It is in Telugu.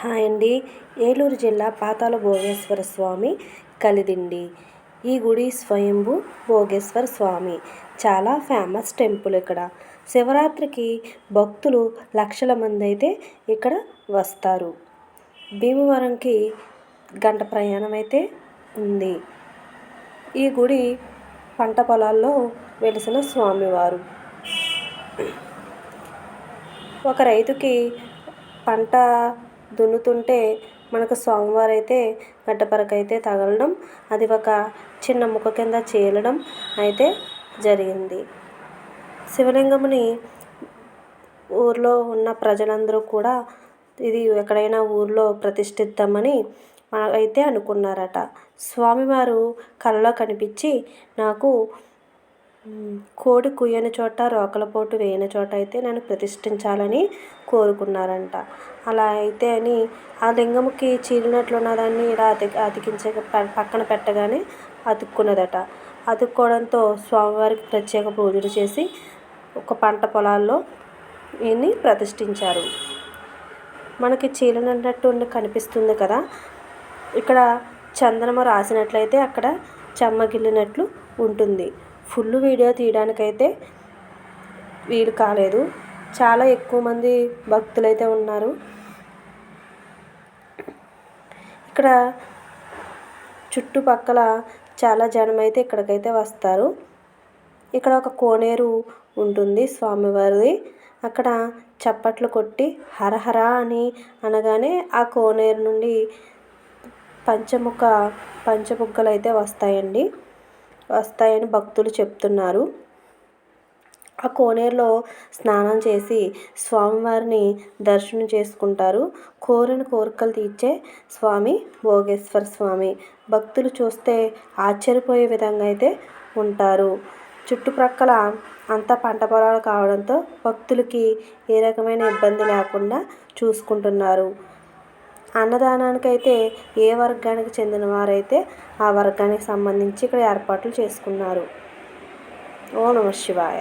హాయ్ అండి. ఏలూరు జిల్లా పాతాళ భోగేశ్వర స్వామి కలిదిండి. ఈ గుడి స్వయంభూ భోగేశ్వర స్వామి. చాలా ఫేమస్ టెంపుల్ ఇక్కడ. శివరాత్రికి భక్తులు లక్షల మంది అయితే ఇక్కడ వస్తారు. భీమవరంకి గంట ప్రయాణం అయితే ఉంది. ఈ గుడి పంట పొలాల్లో వెలిసిన స్వామివారు. ఒక రైతుకి పంట దున్నుతుంటే మనకు స్వామివారు అయితే గడ్డపరకైతే తగలడం, అది ఒక చిన్న ముక్క కింద చీలడం అయితే జరిగింది. శివలింగముని ఊర్లో ఉన్న ప్రజలందరూ కూడా ఇది ఎక్కడైనా ఊర్లో ప్రతిష్ఠిద్దామని అయితే అనుకున్నారట. స్వామివారు కలలో కనిపించి నాకు కోడి కుయ్యని చోట రోకలపోటు వేయని చోట అయితే నన్ను ప్రతిష్ఠించాలని కోరుకున్నారంట. అలా అయితే అని ఆ లింగముకి చీలినట్లు ఉన్నదాన్ని ఇలా పక్కన పెట్టగానే అతుక్కున్నదట. అతుక్కోవడంతో స్వామివారికి ప్రత్యేక పూజలు చేసి ఒక పంట పొలాల్లో ఈయన్ని ప్రతిష్ఠించారు. మనకి చీలినట్టు కనిపిస్తుంది కదా, ఇక్కడ చందనము రాసినట్లయితే అక్కడ చెమ్మగిల్లినట్లు ఉంటుంది. ఫుల్ వీడియో తీయడానికైతే వీలు కాలేదు. చాలా ఎక్కువ మంది భక్తులైతే ఉన్నారు. ఇక్కడ చుట్టుపక్కల చాలా జనం అయితే ఇక్కడికైతే వస్తారు. ఇక్కడ ఒక కోనేరు ఉంటుంది స్వామివారిది. అక్కడ చప్పట్లు కొట్టి హరహర అని అనగానే ఆ కోనేరు నుండి పంచముగ్గలు అయితే వస్తాయని భక్తులు చెప్తున్నారు. ఆ కోనేరులో స్నానం చేసి స్వామివారిని దర్శనం చేసుకుంటారు. కోరిన కోరికలు తీర్చే స్వామి భోగేశ్వర స్వామి. భక్తులు చూస్తే ఆశ్చర్యపోయే విధంగా అయితే ఉంటారు. చుట్టుప్రక్కల అంతా పంట పొలాలు కావడంతో భక్తులకి ఏ రకమైన ఇబ్బంది లేకుండా చూసుకుంటున్నారు. అన్నదానానికైతే ఏ వర్గానికి చెందిన వారైతే ఆ వర్గానికి సంబంధించి ఇక్కడ ఏర్పాట్లు చేసుకున్నారు. ఓం నమః శివాయ.